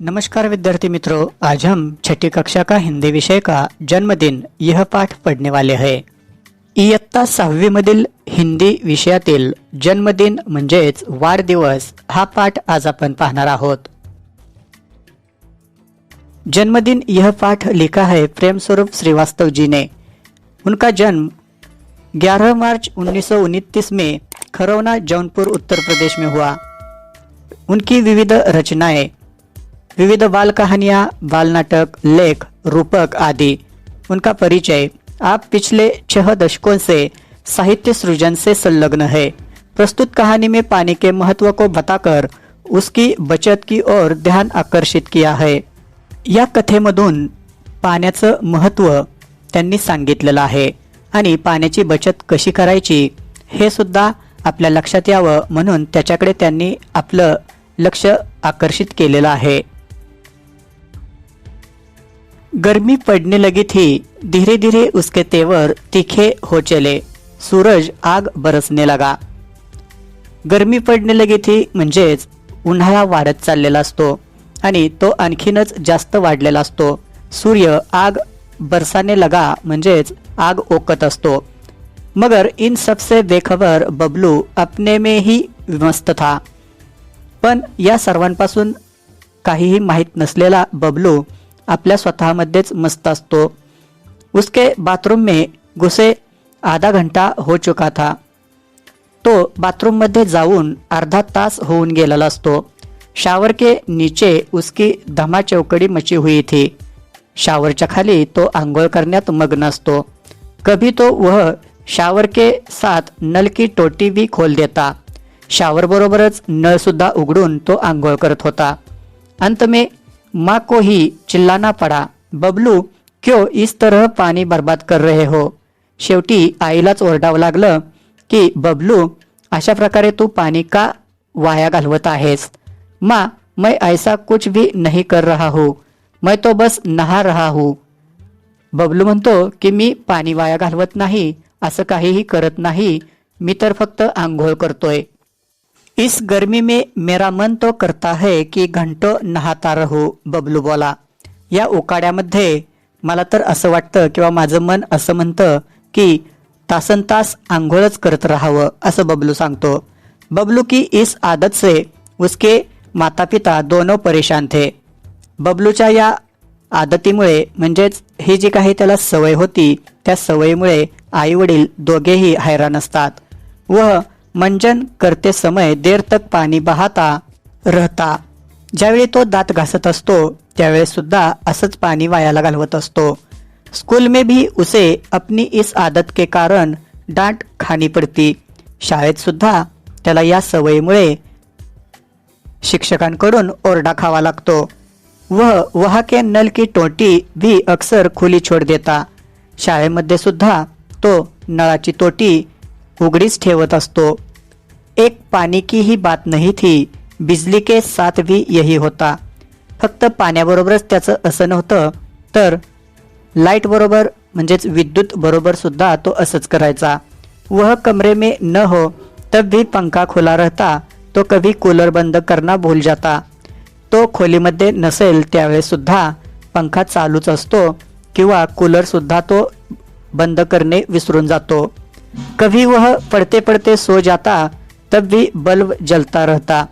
नमस्कार विद्यार्थी मित्रों, आज हम छठी कक्षा का हिंदी विषय का जन्मदिन यह पाठ पढ़ने वाले हैं। इयत्ता 6वी मधील हिंदी विषयातील जन्मदिन म्हणजेच वाढदिवस हा पाठ आज आपण पाहणार आहोत। जन्मदिन यह पाठ लिखा है प्रेम स्वरूप श्रीवास्तव जी ने। उनका जन्म 11 मार्च 1929 में खरौना जौनपुर उत्तर प्रदेश में हुआ। उनकी विविध रचनाएं, विविध बाल कहानियां, बाल नाटक, लेख, रूपक आदि। उनका परिचय, आप पिछले 6 दशकों से साहित्य सृजन से संलग्न है। प्रस्तुत कहानी में पानी के महत्व को बताकर उसकी बचत की ओर ध्यान आकर्षित किया है। या कथेमधून पाण्याचं महत्व त्यांनी सांगितलेलं आहे आणि पाण्याची बचत कशी करायची हे सुद्धा आपल्या लक्षात यावं म्हणून त्याच्याकडे त्यांनी आपलं लक्ष आकर्षित केलेलं आहे। गर्मी पड़ने लगी थी, धीरे धीरे उसके तेवर तीखे हो चले, सूरज आग बरसने लगा। गर्मी पडने लगी थी म्हणजेच उन्हाळा वाढत चाललेला असतो आणि तो आणखीनच जास्त वाढलेला असतो। सूर्य आग बरसाने लगा म्हणजेच आग ओकत असतो। मगर इन सबसे बेखबर बबलू अपने में ही मस्त था। पण या सर्वांपासून काहीही माहित नसलेला बबलू आपल्या स्वतःमध्येच मस्त असतो। उसके बाथरूम में घुसे आधा घंटा हो चुका था। तो बाथरूम मध्ये जाऊन अर्धा तास होऊन गेलेला असतो। शावर के नीचे उसकी धमाचौकड़ी मची हुई थी। शावरच्या खाली तो आंघोळ करण्यात मग्न असतो। कभी तो वह शावर के साथ नल की टोटी भी खोल देता। शावर बरोबरच नळ सुद्धा उघडून तो आंघोळ करत होता। अंत में माँ को ही चिल्लाना पड़ा, बबलू क्यों इस तरह पानी बर्बाद कर रहे हो। शेवटी आईलाच ओरडावं लागलं की बबलू अशा प्रकारे तू पानी का वाया घालवत आहेस। माँ, मैं ऐसा कुछ भी नहीं कर रहा हूँ, मैं तो बस नहा रहा हूँ। बबलू म्हणतो की मी पाणी वाया घालवत नाही, असं काहीही करत नाही, मी तर फक्त आंघोळ करतोय। इस गर्मी में मेरा मन तो करता है कि घंटों नहाता रहूं, बबलू बोला। या उकाड्यामध्ये मला तर असं वाटतं किंवा माझं मन असं म्हणतं की तासनतास आंघोळच करत राहावं, असं बबलू सांगतो। बबलू की इस आदत से उसके माता पिता दोनों परेशान थे। बबलूच्या या आदतीमुळे म्हणजेच ही जी काही त्याला सवय होती त्या सवयीमुळे आई वडील दोघेही हैराण असतात। वह मंजन करते समय देर तक पानी बहाता रहता। ज्यावेळी तो दात घासत असतो त्यावेळेस सुद्धा असंच पाणी वायाला घालवत असतो। स्कूल में भी उसे अपनी इस आदत के कारण डांट खानी पड़ती। शाळेत सुद्धा त्याला या सवयीमुळे शिक्षकांकडून ओरडा खावा लागतो। वह वहाँ के नल की टोटी भी अक्सर खुली छोड़ देता। शाळेमध्ये सुद्धा तो नळाची तोटी उघडीच ठेवत असतो। एक पानी की ही बात नहीं थी, बिजली के साथ भी यही होता। फक्त पाण्याबरोबरच त्याचं असं नव्हतं तर लाईट बरोबर म्हणजेच विद्युत बरोबर सुद्धा तो असंच करायचा। वह कमरे में न हो तब भी पंखा खुला रहता, तो कभी कूलर बंद करना भूल जाता। तो खोलीमध्ये नसेल त्यावेळेस सुद्धा पंखा चालूच असतो किंवा कूलर सुद्धा तो बंद करने विसरून जातो। कभी वह पढ़ते पढ़ते सो जाता तब भी बल्ब जलता रहता।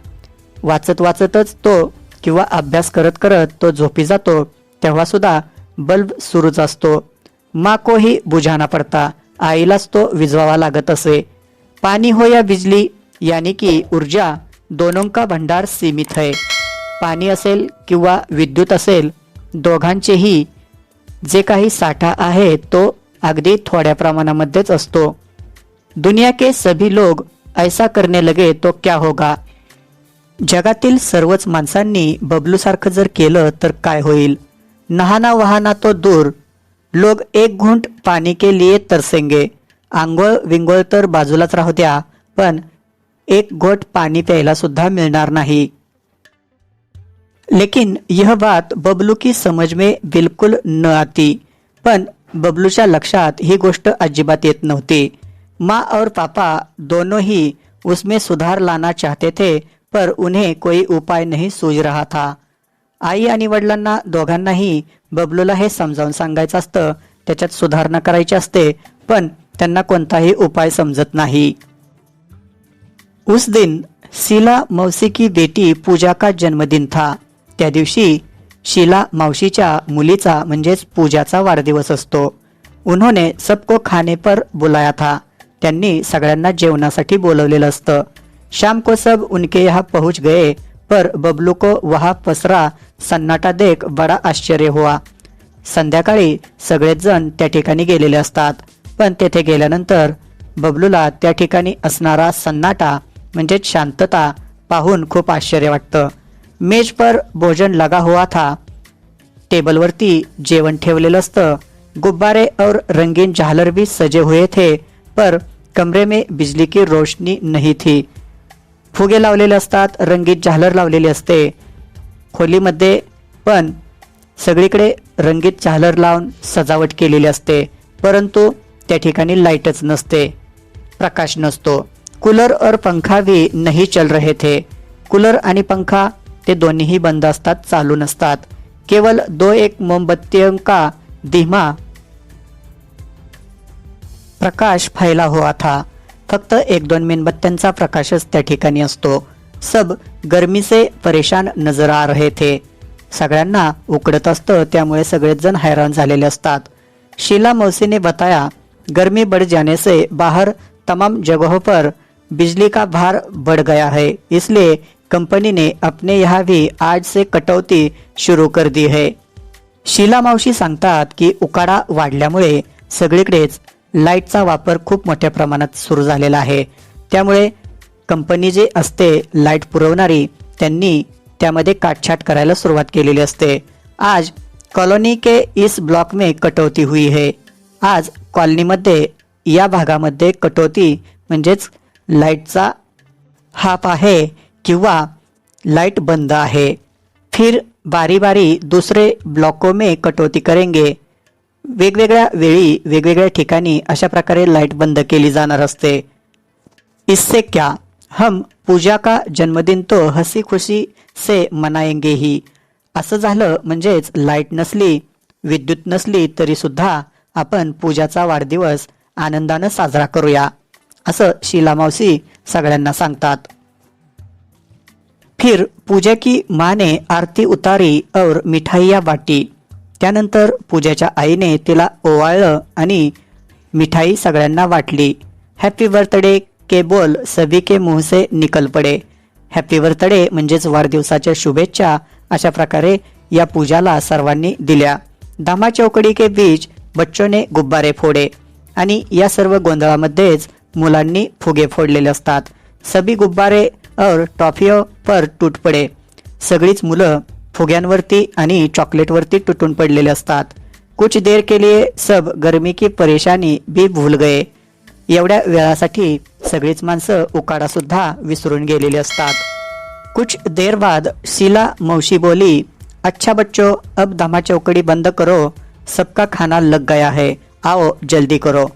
वाचत वाचतच तो किंवा अभ्यास करत करत तो झोपी जातो तेव्हा सुद्धा बल्ब सुरूच असतो। माँ को ही बुझाना पड़ता, आईलाच तो विझवावा लागत असे। पानी हो या बिजली यानी कि ऊर्जा दोनों का भंडार सीमित है। पाणी असेल किंवा विद्युत असेल दोघांचेही जे काही साठा आहे तो अगदी थोड्या प्रमाणामध्येच असतो। दुनिया के सभी लोग ऐसा करने लगे तो क्या होगा। जगातील सर्वच माणसांनी बबलू सारखं जर केलं तर काय होईल। नहाना वहाना तो दूर, लोग एक घूंट पानी के लिए तरसेंगे। आंघोळ विंघोळ तर बाजूलाच राहू द्या, पण एक घोट पानी प्यायला सुद्धा मिळणार नहीं। लेकिन यह बात बबलू की समझ में बिल्कुल न आती। पण बबलूच्या लक्षात ही गोष्ट अजिबात येत नव्हती। माँ और पापा दोनों ही उसमें सुधार लाना चाहते थे पर उन्हें कोई उपाय नहीं सूझ रहा था। आई आणि वडिलांना दोघांनाही बबलूला हे समजावून सांगायचं असतं, त्याच्यात सुधारणा करायची असते, पण त्यांना कोणताही उपाय समजत नाही। उस दिन शीला मौसी की बेटी पूजा का जन्मदिन था। त्या दिवशी शीला मावशीच्या मुलीचा म्हणजेच पूजाचा वाढदिवस असतो। उन्होंने सबको खाने पर बुलाया था। त्यांनी सगळ्यांना जेवणासाठी बोलवलेलं असतं। शाम को सब उनके यहाँ पहुंच गए, पर बबलू को वहाँ पसरा सन्नाटा देख बड़ा आश्चर्य हुआ। संध्याकाळी सगळेच जण त्या ठिकाणी गेलेले असतात, पण तेथे गेल्यानंतर बबलूला त्या ठिकाणी असणारा सन्नाटा म्हणजेच शांतता पाहून खूप आश्चर्य वाटतं। मेज पर भोजन लगा हुआ था। टेबलवरती जेवण ठेवलेलं असतं। गुब्बारे और रंगीन झालर भी सजे हुए थे, पर कमरे में बिजली की रोशनी नहीं थी। फुगे लावलेले असतात, रंगीत झालर लावलेली असते खोलीमध्ये, पण सगळीकडे रंगीत झालर लावून सजावट केलेली असते, परंतु त्या ठिकाणी लाईटच नसते, प्रकाश नसतो। कूलर और पंखा भी नहीं चल रहे थे। कूलर आणि पंखा ते दोन्हीही बंद असतात, चालू नसतात। केवल 2-1 मोमबत्तियों का धीमा प्रकाश फैला हुआ था। फक्त 1-2 मेणबत्त्यांचा प्रकाशच त्या ठिकाणी असतो। सब गर्मी से परेशान नजर आ रहे थे। सगळ्यांना उकडत असतं, त्यामुळे सगळेच जण हैरान झालेले असतात। शीला मौसी ने बताया, गर्मी बढ़ जाने से बाहर तमाम जगहों पर बिजली का भार बढ़ गया है, इसलिए कंपनी ने अपने यहाँ भी आज से कटौती शुरू कर दी है। शीला मावशी सांगतात की उकाडा वाढल्यामुळे सगळीकडेच लाईटचा वापर खूप मोठ्या प्रमाणात सुरू झालेला आहे, त्यामुळे कंपनी जे असते लाईट पुरवणारी त्यांनी त्यामध्ये काटछाट करायला सुरुवात केलेली असते। आज कॉलोनी के इस ब्लॉक में कटौती हुई है। आज कॉलनीमध्ये या भागामध्ये कटौती म्हणजेच लाईटचा हाप आहे किंवा लाईट बंद आहे। फिर बारी बारी दूसरे ब्लॉकों में कटौती करेंगे। वेगवेगळ्या वेळी वेगवेगळ्या ठिकाणी अशा प्रकारे लाईट बंद केली जाणार असते। इससे क्या, हम पूजा का जन्मदिन तो हसी खुशी से मनाएंगे ही। असं झालं म्हणजेच लाईट नसली, विद्युत नसली तरी सुद्धा आपण पूजाचा वाढदिवस आनंदाने साजरा करूया, असं शीला मावशी सगळ्यांना सांगतात। फिर पूजा की माँ ने आरती उतारी और मिठाइयाँ बाटी। त्यानंतर पूजाच्या आईने तिला ओवाळलं आणि मिठाई सगळ्यांना वाटली। हॅपी बर्थडे के बोल सभी के मुंह से निकल पड़े। हॅपी बर्थडे म्हणजेच वाढदिवसाच्या शुभेच्छा अशा प्रकारे या पूजाला सर्वांनी दिल्या। दामा चौकड़ी के बीच बच्चों ने गुब्बारे फोड़े आणि या सर्व गोंधळामध्येच मुलांनी फुगे फोडलेले असतात। सभी गुब्बारे और टॉफियों पर टूट पड़े। सगळीच मुलं फुग्यांवरती आणि चॉकलेटवरती तुटून पडलेले असतात। कुछ देर के लिए सब गर्मी की परेशानी भी भूल गए। एवढ्या वेळासाठी सगळीच माणसं उकाडा सुद्धा विसरून गेलेली असतात। कुछ देर बाद शीला मौसी बोली, अच्छा बच्चों अब दामा चौकड़ी बंद करो, सबका खाना लग गया है, आओ जल्दी करो।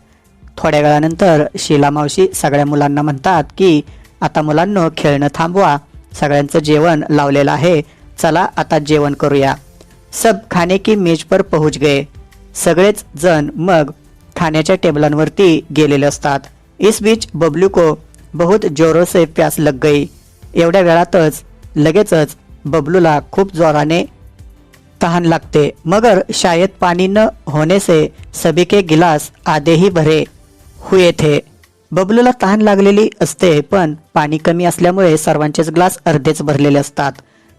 थोड्या वेळानंतर शीला मावशी सगळ्या मुलांना म्हणतात की आता मुलांनो खेळणं थांबवा, सगळ्यांचं जेवण लावलेलं आहे, चला आता जेवण करूया। सब खाने की मेज पर पहुंच गए। सगळेच जण मग खाण्याच्या टेबलांवरती गेलेले असतात। इस बीच बबलू को बहुत जोरों से प्यास लग गई। एवढ्या वेळातच लगेचच बबलूला खूप जोराने तहान लगते, मगर शायद पानी न होने से सभी के गिलास आधे ही भरे हुए थे। बबलूला तहान लागलेली असते, पण पाणी कमी असल्यामुळे सर्वांचेच ग्लास अर्धेच भरलेले असतात।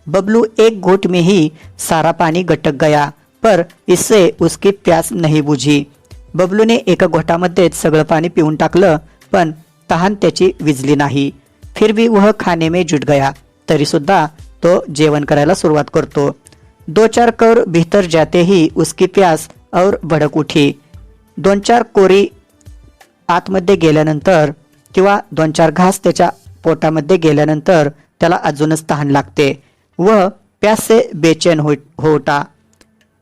बबलू एक घूंट में ही सारा पानी गटक गया, पर इससे उसकी प्यास नहीं बुझी। बबलू ने एका घोटामध्येच सगळं पाणी पिऊन टाकलं, पण तहान त्याची विझली नाही। फिर भी वह खाने में जुट गया। तरी सुद्धा तो जेवण करायला सुरुवात करतो। 2-4 कौर भीतर जाते ही उसकी प्यास और भड़क उठी। 2-4 कोरी आतमध्ये गेल्यानंतर किंवा 2-4 घास त्याच्या पोटामध्ये गेल्यानंतर त्याला अजूनच तहान लागते। वह प्यास से बेचैन हो उठा।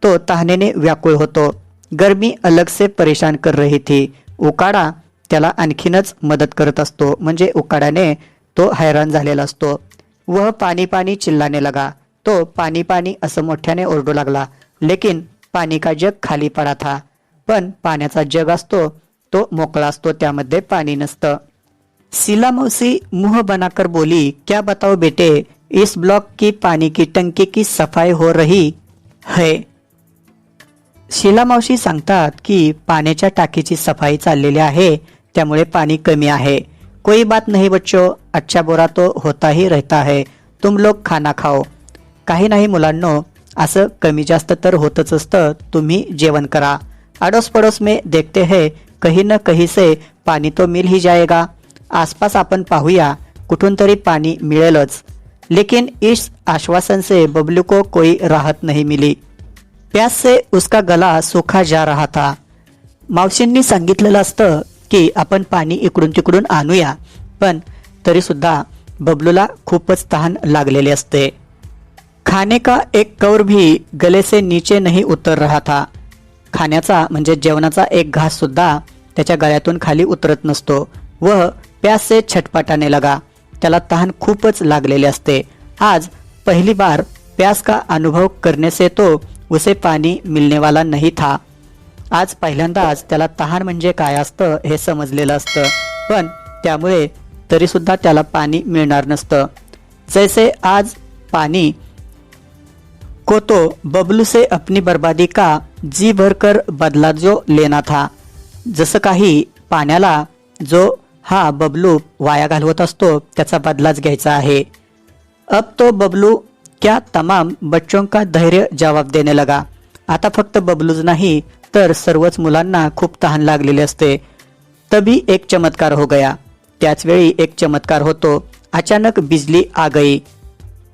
तो तहानेने व्याकुळ होतो। गर्मी अलग से परेशान कर रही थी। उकाडा त्याला आणखीनच मदत करत असतो, म्हणजे उकाड्याने तो हैरान झालेला असतो। वह पानी पानी चिल्लाने लगा। तो पानी पानी असं मोठ्याने ओरडू लागला. लेकिन पानी का जग खाली पडा था. पण पाण्याचा जग असतो तो मोकळा असतो, त्यामध्ये पाणी नसतं. शीला मौसी मुंह बनाकर बोली, क्या बताओ बेटे, इस ब्लॉक की पानी की टंकी की सफाई हो रही है. शीला मावशी सांगतात की पाण्याच्या टाकीची सफाई चाललेली आहे, त्यामुळे पाणी कमी आहे. कोई बात नहीं बच्चों, अच्छा बुरा तो होता ही रहता है, तुम लोग खाना खाओ. काही नाही मुलांनो, असं कमी जास्त तर होतच असतं, तुम्ही जेवण करा. अड़ोस पड़ोस में देखते हैं, कहीं न कहीं से पानी तो मिल ही जाएगा. आसपास आपण पाहूया, कुठून तरी पाणी मिळेलच. लेकिन इस आश्वासन से बबलू को कोई राहत नहीं मिली. प्यास से उसका गला सूखा जा रहा था. मावशींनी सांगितलेलं असतं की आपण पाणी इकडून तिकडून आणूया, पण तरी सुद्धा बबलूला खूपच तहान लागलेली असते. खाने का एक कौर भी गले से नीचे नहीं उतर रहा था. खाण्याचा म्हणजे जेवणाचा एक घास सुद्धा त्याच्या गळ्यातून खाली उतरत नसतो. वह प्यास से छटपटाने लगा. त्याला तहान खूपच लागलेली असते. आज पहली बार प्यास का अनुभव करने से तो उसे पानी मिलने वाला नहीं था. आज पहिल्यांदाच त्याला तहान म्हणजे काय असतं हे समजलेलं असतं, पण त्यामुळे तरी सुद्धा त्याला पाणी मिळणार नसतं. जैसे आज पानी को तो बबलू से अपनी बर्बादी का जी भरकर बदला जो लेना था. जसं काही पाण्याला जो हा बबलू वाया घालवत असतो त्याचा बदलाच घ्यायचा आहे. अब तो बबलू क्या तमाम बच्चों का धैर्य जवाब देने लगा. आता फक्त बबलूच नाही तर सर्वच मुलांना खूप तहान लागलेली असते. तभी एक चमत्कार हो गया. त्याच वेळी एक चमत्कार होतो. अचानक बिजली आ गई.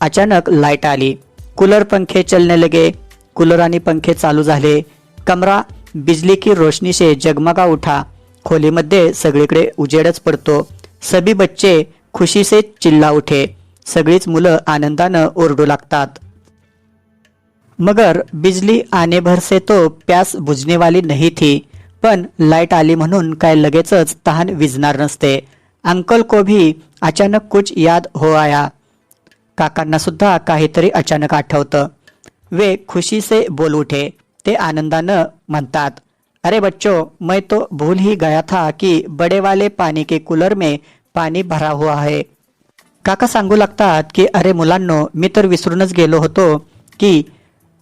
अचानक लाईट आली. कूलर पंखे चलने लगे. कूलर आणि पंखे चालू झाले. कमरा बिजली की रोशनी से जगमगा उठा. खोलीमध्ये सगळीकडे उजेडच पडतो. सभी बच्चे खुशी से चिल्ला उठे. सगळीच मुलं आनंदानं ओरडू लागतात. मगर बिजली आने भर से तो प्यास बुझने वाली नहीं थी. पण लाईट आली म्हणून काय लगेचच तहान विझणार नसते. अंकल को भी अचानक कुछ याद हो आया. काकांना सुद्धा काहीतरी अचानक आठवतं. वे खुशी से बोल उठे. ते आनंदानं म्हणतात, अरे बच्चों, मैं तो भूल ही गया था कि बड़े वाले पानी के कूलर में पानी भरा हुआ है. काका सांगू लागतात की अरे मुलांनो, मी तर विसरूनच गेलो होतो की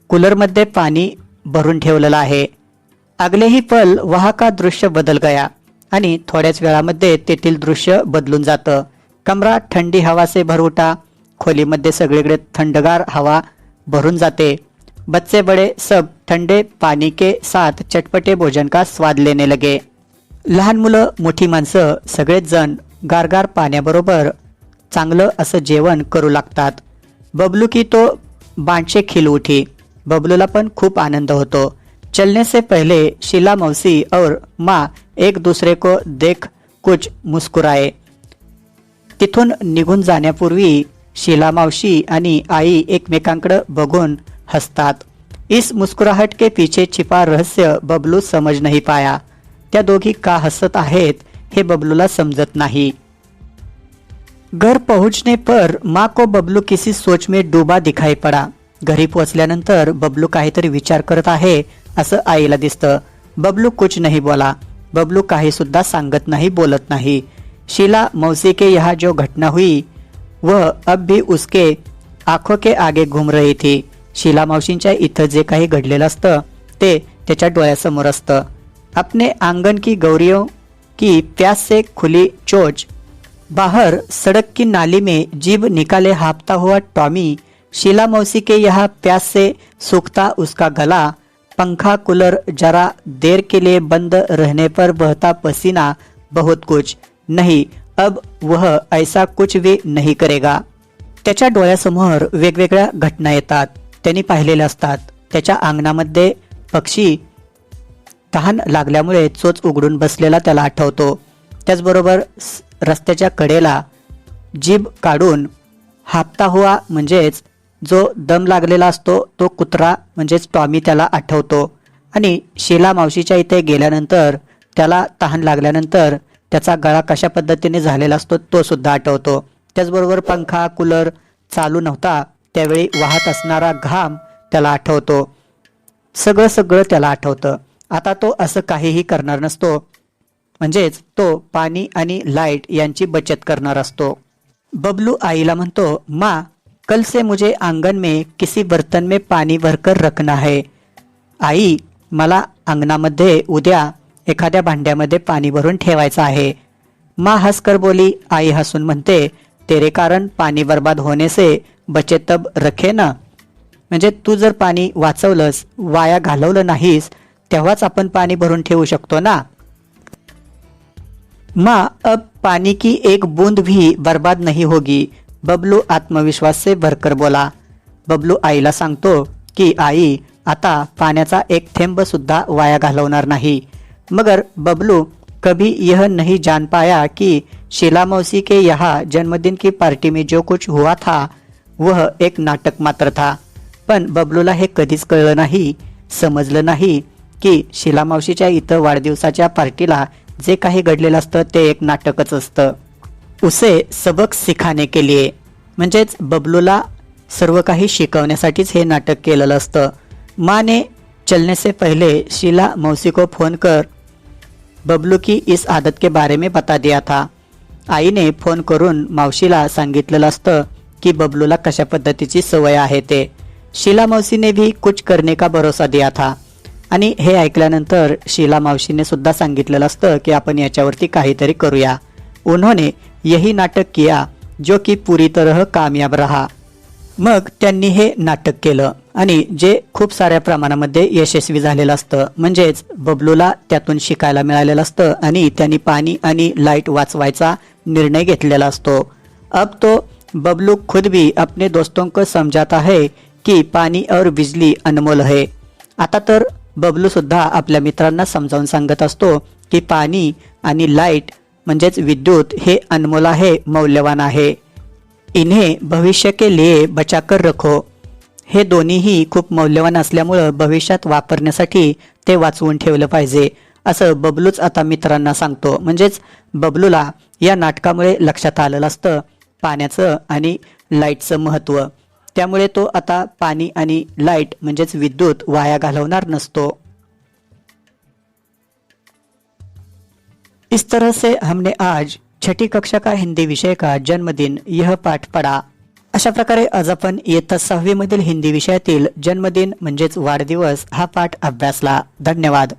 कूलरमध्ये पाणी भरून ठेवलेलं आहे. अगले ही पल वहाँ का दृश्य बदल गया. आणि थोड्याच वेळामध्ये तेथील दृश्य बदलून जातं. कमरा ठंडी हवा से भर उठा. खोलीमध्ये सगळीकडे थंडगार हवा भरून जाते. बच्चे बड़े सब ठंडे पानी के साथ चटपटे भोजन का स्वाद लेने लगे. लहान मुलं, मोठी माणसं सगळेच जण गारगार पाण्याबरोबर चांगलं असं जेवण करू लागतात. बबलू की तो बांचे खिल उठी. बबलूला पण खूप आनंद होतो. चलने से पहले शीला मौसी और माँ एक दूसरे को देख कुछ मुस्कुराए. तिथून निघून जाण्यापूर्वी शीला मावशी आणि आई एकमेकांकडे बघून हसतात. इस मुस्कुराहट के पीछे छिपा रहस्य बबलू समझ नहीं पाया. त्या दोघी का हसत आहेत हे बबलूला समजत नाही. घर पहुंचने पर माँ को बबलू किसी सोच में डूबा दिखाई पड़ा. घरी पोहोचल्यानंतर बबलू काहीतरी विचार करत आहे असं आईला दिसतं. बबलू कुछ नहीं बोला. बबलू काही सुद्धा सांगत नाही, बोलत नाही. शीला मौसी के यहाँ जो घटना हुई वह अब भी उसके आंखों के आगे घूम रही थी. शीला मावशींच्या इथं जे काही घडलेलं असतं ते त्याच्या डोळ्यासमोर असतं. अपने आंगन की गौरियों की प्यास से खुली चोच. बाहर सड़क की नाली में जीभ निकाले हाँफता हुआ टॉमी. शीला मौसी के यहाँ प्यास से सूखता उसका गला. पंखा कूलर जरा देर के लिए बंद रहने पर बहता पसीना. बहुत कुछ नहीं, अब वह ऐसा कुछ भी नहीं करेगा. त्याच्या डोळ्यासमोर वेगवेगळ्या घटना येतात. त्यांनी पाहिलेल्या असतात. त्याच्या अंगणामध्ये पक्षी तहान लागल्यामुळे चोच उघडून बसलेला त्याला आठवतो. त्याचबरोबर रस्त्याच्या कडेला जीभ काढून हापता हुआ म्हणजेच जो दम लागलेला असतो तो कुत्रा म्हणजेच टॉमी त्याला आठवतो. आणि शीला मावशीच्या इथे गेल्यानंतर त्याला तहान लागल्यानंतर त्याचा गळा कशा पद्धतीने झालेला असतो तो सुद्धा आठवतो. त्याचबरोबर पंखा कूलर चालू नव्हता त्यावेळी वाहत असणारा घाम त्याला आठवतो. सगळं त्याला आठवतं. आता तो असं काहीही करणार नसतो. म्हणजेच तो पाणी आणि लाईट यांची बचत करणार असतो. बबलू आईला म्हणतो, माँ कल से मुझे आंगन में किसी बर्तन में पानी भरकर रखना है. आई, मला अंगणामध्ये उद्या एखाद्या भांड्यामध्ये पाणी भरून ठेवायचं आहे. माँ हंसकर बोली. आई हसून म्हणते, तेरे कारण पाणी बर्बाद होने से बचे तब रखे ना. म्हणजे तू जर पाणी वाचवलंस, वाया घालवलं नाहीस, तेव्हाच आपण पाणी भरून ठेवू शकतो ना. माँ अब पानी की एक बूंद भी बर्बाद नहीं होगी. बबलू आत्मविश्वास से भरकर बोला. बबलू आईला सांगतो की आई, आता पाण्याचा एक थेंब सुद्धा वाया घालवणार नाही. मगर बबलू कभी यह नहीं जान पाया कि शीला मौसी के यहाँ जन्मदिन की पार्टी में जो कुछ हुआ था वह एक नाटक मात्र था. पण बबलूला हे कधीच कळलं नाही, समजलं नाही की शीला मावशीच्या इथं वाढदिवसाच्या पार्टीला जे काही घडलेलं असतं ते एक नाटकच असतं. उसे सबक सिखाने के लिए, म्हणजेच बबलूला सर्व काही शिकवण्यासाठीच हे नाटक केलेलं असतं. माँ ने चलने से पहले शीला मौसी को फोन कर बबलू की इस आदत के बारे में बता दिया था. आईने फोन करून मावशीला सांगितलेलं असतं की बबलूला कशा पद्धतीची सवय आहे ते. शीला मौसी ने भी कुछ करने का भरोसा दिया था. आणि हे ऐकल्यानंतर शीला मावशीने सुद्धा सांगितलेलं असतं की आपण याच्यावरती काहीतरी करूया. उन्होंने यही नाटक किया जो की पूरी तरह कामयाब रहा. मग त्यांनी हे नाटक केलं आणि जे खूप साऱ्या प्रमाणामध्ये यशस्वी झालेलं असतं. म्हणजेच बबलूला त्यातून शिकायला मिळालेलं असतं आणि त्यांनी पाणी आणि लाईट वाचवायचा निर्णय घेतलेला असतो. अब तो बबलू खुद भी अपने दोस्तों को समझाता है की पाणी और बिजली अनमोल है. आता तर बबलू सुद्धा आपल्या मित्रांना समजावून सांगत असतो की पाणी आणि लाईट म्हणजेच विद्युत हे अनमोल आहे, मौल्यवान आहे. इन्हें भविष्य के लिए बचाकर रखो. हे दोन्हीही खूप मौल्यवान असल्यामुळं भविष्यात वापरण्यासाठी ते वाचवून ठेवलं पाहिजे, असं बबलूच आता मित्रांना सांगतो. म्हणजेच बबलूला या नाटकामुळे लक्षात आलेलं असतं पाण्याचं आणि लाईटचं महत्त्व. त्यामुळे तो आता पाणी आणि लाईट म्हणजेच विद्युत वाया घालवणार नसतो. इस तरह से हमने आज छठी कक्षा का हिंदी विषय का जन्मदिन यह पाठ पढ़ा. अशा प्रकारे आज आपण इयत्ता 6वी मधील हिंदी विषयातील जन्मदिन म्हणजेच वाढदिवस हा पाठ अभ्यासला. धन्यवाद.